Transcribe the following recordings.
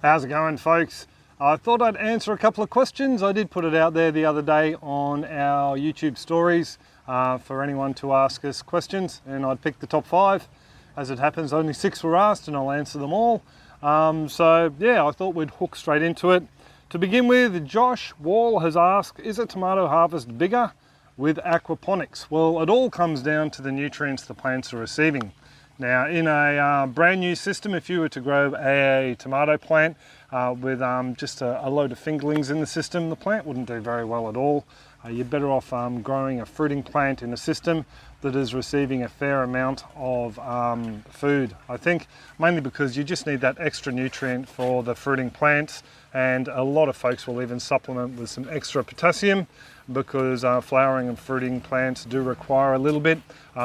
How's it going, folks? I thought I'd answer a couple of questions. I did put it out there the other day on our YouTube stories for anyone to ask us questions, and I'd picked the top 5. As it happens, only 6 were asked and I'll answer them all. So yeah, I thought we'd hook straight into it. To begin with, Josh Wall has asked, is a tomato harvest bigger with aquaponics? Well, it all comes down to the nutrients the plants are receiving. Now, in a brand new system, if you were to grow a tomato plant with just a load of fingerlings in the system, the plant wouldn't do very well at all. You're better off growing a fruiting plant in a system that is receiving a fair amount of food. I think mainly because you just need that extra nutrient for the fruiting plants, and a lot of folks will even supplement with some extra potassium because flowering and fruiting plants do require a little bit.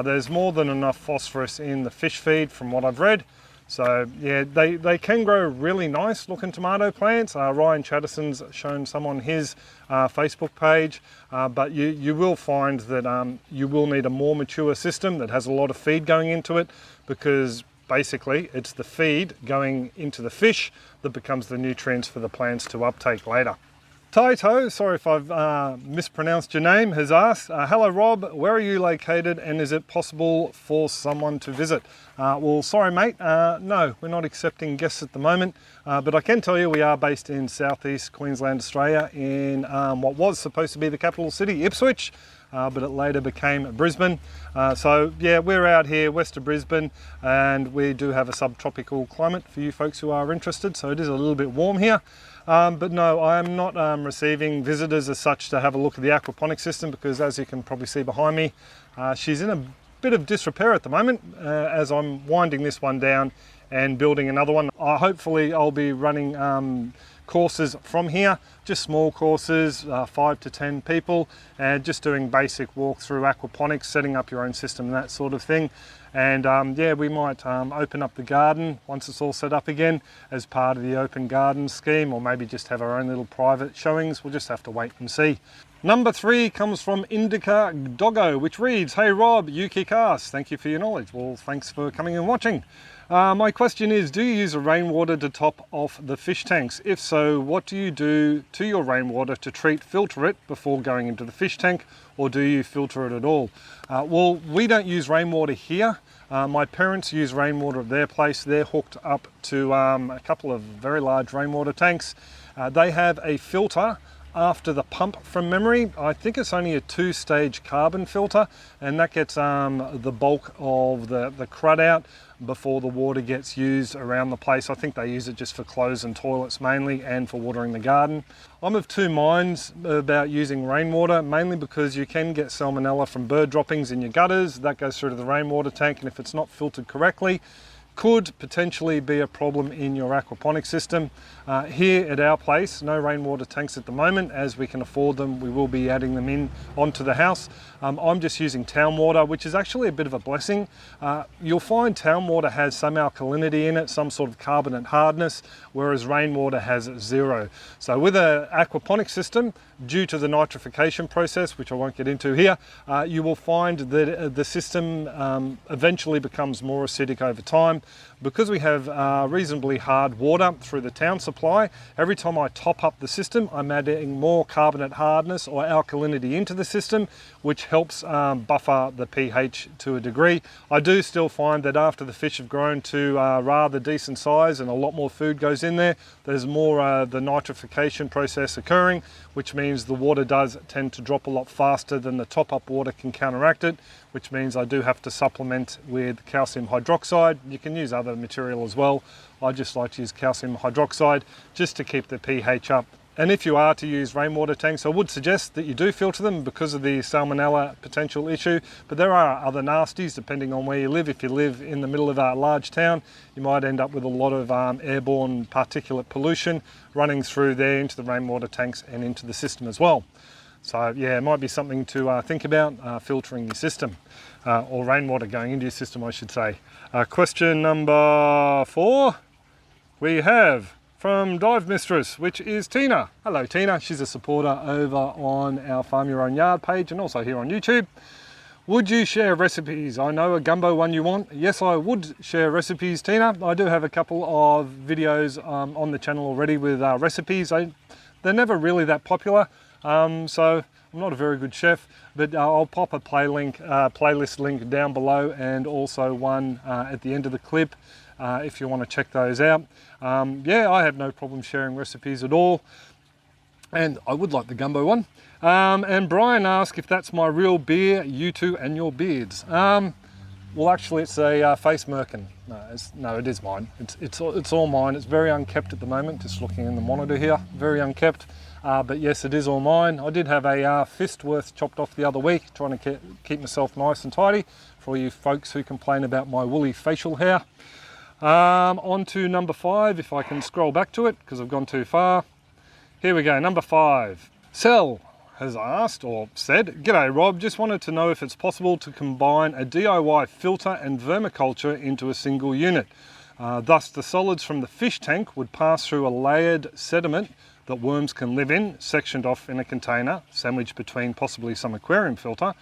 There's more than enough phosphorus in the fish feed from what I've read. So yeah, they can grow really nice looking tomato plants. Ryan Chatterson's shown some on his Facebook page, but you will find that you will need a more mature system that has a lot of feed going into it, because basically it's the feed going into the fish that becomes the nutrients for the plants to uptake later. Taito, sorry if I've mispronounced your name, has asked, hello Rob, where are you located and is it possible for someone to visit? Well, sorry mate, no, we're not accepting guests at the moment, but I can tell you we are based in southeast Queensland, Australia, in what was supposed to be the capital city, Ipswich, but it later became Brisbane. So yeah, we're out here west of Brisbane, and we do have a subtropical climate for you folks who are interested, so it is a little bit warm here. But no, I am not receiving visitors as such to have a look at the aquaponics system, because as you can probably see behind me, she's in a bit of disrepair at the moment as I'm winding this one down and building another one. Hopefully I'll be running courses from here, just small courses, 5 to 10 people, and just doing basic walkthrough aquaponics, setting up your own system and that sort of thing. And yeah, we might open up the garden once it's all set up again as part of the open garden scheme, or maybe just have our own little private showings. We'll just have to wait and see. Number 3 comes from Indica Doggo, which reads, hey Rob, you kick ass. Thank you for your knowledge. Well, thanks for coming and watching. My question is, do you use a rainwater to top off the fish tanks? If so, what do you do to your rainwater to filter it before going into the fish tank, or do you filter it at all? Well, we don't use rainwater here. My parents use rainwater at their place. They're hooked up to a couple of very large rainwater tanks. They have a filter after the pump from memory. I think it's only a 2-stage carbon filter, and that gets the bulk of the crud out before the water gets used around the place. I think they use it just for clothes and toilets mainly, and for watering the garden. I'm of two minds about using rainwater, mainly because you can get salmonella from bird droppings in your gutters. That goes through to the rainwater tank, and if it's not filtered correctly, could potentially be a problem in your aquaponics system. Here at our place, no rainwater tanks at the moment. As we can afford them, we will be adding them in onto the house. I'm just using town water, which is actually a bit of a blessing. You'll find town water has some alkalinity in it, some sort of carbonate hardness, whereas rainwater has 0. So with an aquaponics system, due to the nitrification process, which I won't get into here, you will find that the system eventually becomes more acidic over time. Because we have reasonably hard water through the town supply, every time I top up the system, I'm adding more carbonate hardness or alkalinity into the system, which helps buffer the pH to a degree. I do still find that after the fish have grown to rather decent size and a lot more food goes in there, there's more the nitrification process occurring, which means the water does tend to drop a lot faster than the top-up water can counteract it, which means I do have to supplement with calcium hydroxide. You can use other material as well. I just like to use calcium hydroxide just to keep the pH up. And if you are to use rainwater tanks, I would suggest that you do filter them because of the salmonella potential issue. But there are other nasties depending on where you live. If you live in the middle of a large town, you might end up with a lot of airborne particulate pollution running through there into the rainwater tanks and into the system as well. So yeah, it might be something to think about, filtering your system, or rainwater going into your system, I should say. Question number 4, we have from Dive Mistress, which is Tina. Hello Tina, she's a supporter over on our Farm Your Own Yard page and also here on YouTube. Would you share recipes? I know a gumbo one you want. Yes, I would share recipes, Tina. I do have a couple of videos on the channel already with recipes. They're never really that popular, so I'm not a very good chef, but I'll pop a playlist link down below, and also one at the end of the clip if you want to check those out. Yeah, I have no problem sharing recipes at all, and I would like the gumbo one. And Brian asked if that's my real beer, you two and your beards. Well, actually, it's a face merkin. No, it is mine. It's all mine. It's very unkept at the moment. Just looking in the monitor here, very unkept. But yes, it is all mine. I did have a fist worth chopped off the other week, trying to keep myself nice and tidy. For all you folks who complain about my woolly facial hair. On to number 5, if I can scroll back to it, because I've gone too far. Here we go, number 5. Sel has asked or said, "G'day Rob, just wanted to know if it's possible to combine a DIY filter and vermiculture into a single unit. Thus the solids from the fish tank would pass through a layered sediment that worms can live in, sectioned off in a container, sandwiched between possibly some aquarium filter,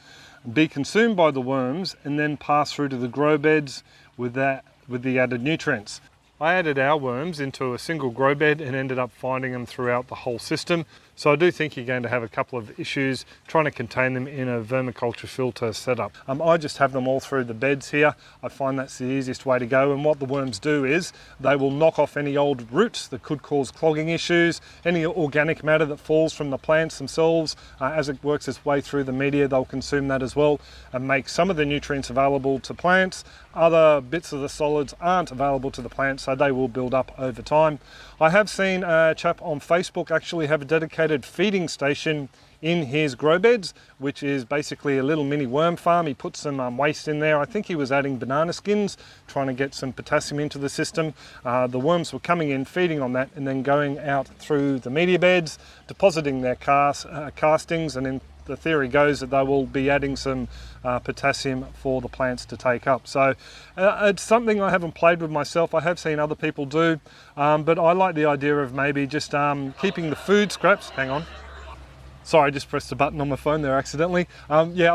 be consumed by the worms, and then pass through to the grow beds with the added nutrients." I added our worms into a single grow bed and ended up finding them throughout the whole system. So I do think you're going to have a couple of issues trying to contain them in a vermiculture filter setup. I just have them all through the beds here. I find that's the easiest way to go, and what the worms do is they will knock off any old roots that could cause clogging issues, any organic matter that falls from the plants themselves. As it works its way through the media, they'll consume that as well and make some of the nutrients available to plants. Other bits of the solids aren't available to the plants, so they will build up over time. I have seen a chap on Facebook actually have a dedicated feeding station in his grow beds, which is basically a little mini worm farm. He put some waste in there. I think he was adding banana skins, trying to get some potassium into the system. The worms were coming in, feeding on that, and then going out through the media beds, depositing their castings, and then the theory goes that they will be adding some potassium for the plants to take up. So it's something I haven't played with myself. I have seen other people do, but I like the idea of maybe just keeping the food scraps. Hang on. Sorry, I just pressed the button on my phone there accidentally. Yeah,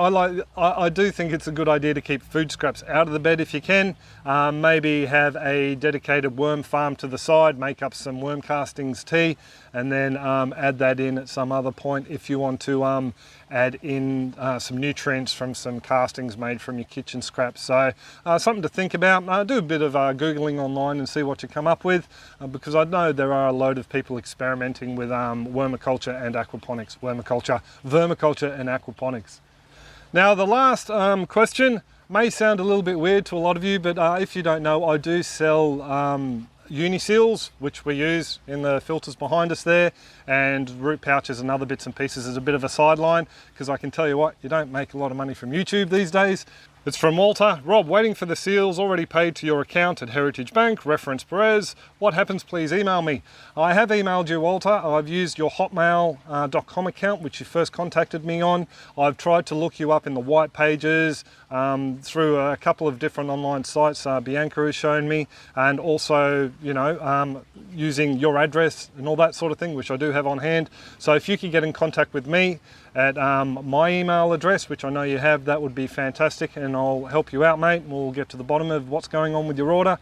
I do think it's a good idea to keep food scraps out of the bed if you can. Maybe have a dedicated worm farm to the side, make up some worm castings tea, and then add that in at some other point if you want to add in some nutrients from some castings made from your kitchen scraps. So something to think about. Do a bit of Googling online and see what you come up with, because I know there are a load of people experimenting with vermiculture and aquaponics. Vermiculture and aquaponics. Now the last question may sound a little bit weird to a lot of you, but if you don't know, I do sell UniSeals, which we use in the filters behind us there, and root pouches and other bits and pieces as a bit of a sideline, because I can tell you what, you don't make a lot of money from YouTube these days. It's from Walter. Rob, waiting for the seals, already paid to your account at Heritage Bank, reference Perez. What happens? Please email me. I have emailed you, Walter. I've used your hotmail.com account, which you first contacted me on. I've tried to look you up in the white pages through a couple of different online sites Bianca has shown me, and also, you know, using your address and all that sort of thing, which I do have on hand. So if you could get in contact with me at my email address, which I know you have, that would be fantastic, and I'll help you out, mate, and we'll get to the bottom of what's going on with your order.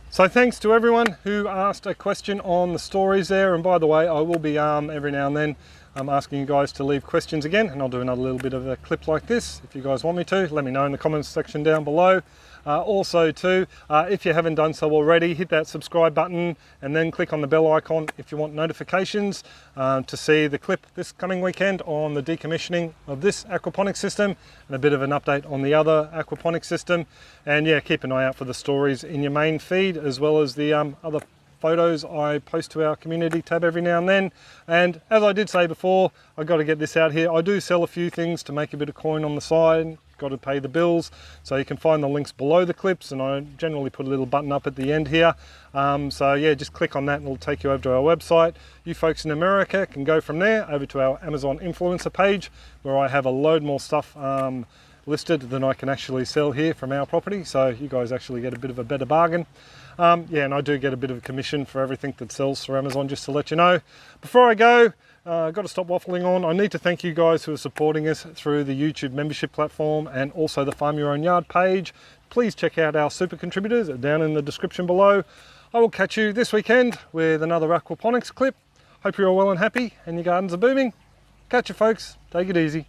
So thanks to everyone who asked a question on the stories there, and by the way, I will be every now and then asking you guys to leave questions again, and I'll do another little bit of a clip like this if you guys want me to. Let me know in the comments section down below. Also too, if you haven't done so already, hit that subscribe button and then click on the bell icon if you want notifications to see the clip this coming weekend on the decommissioning of this aquaponics system, and a bit of an update on the other aquaponics system. And yeah, keep an eye out for the stories in your main feed, as well as the other photos I post to our community tab every now and then. And as I did say before, I got to get this out here, I do sell a few things to make a bit of coin on the side, got to pay the bills, so you can find the links below the clips, and I generally put a little button up at the end here. So yeah, just click on that and it'll take you over to our website. You folks in America can go from there over to our Amazon influencer page, where I have a load more stuff listed than I can actually sell here from our property, so you guys actually get a bit of a better bargain. Yeah, and I do get a bit of a commission for everything that sells through Amazon, just to let you know. Before I go, I've got to stop waffling on. I need to thank you guys who are supporting us through the YouTube membership platform and also the Farm Your Own Yard page. Please check out our super contributors down in the description below. I will catch you this weekend with another aquaponics clip. Hope you're all well and happy and your gardens are booming. Catch you folks. Take it easy.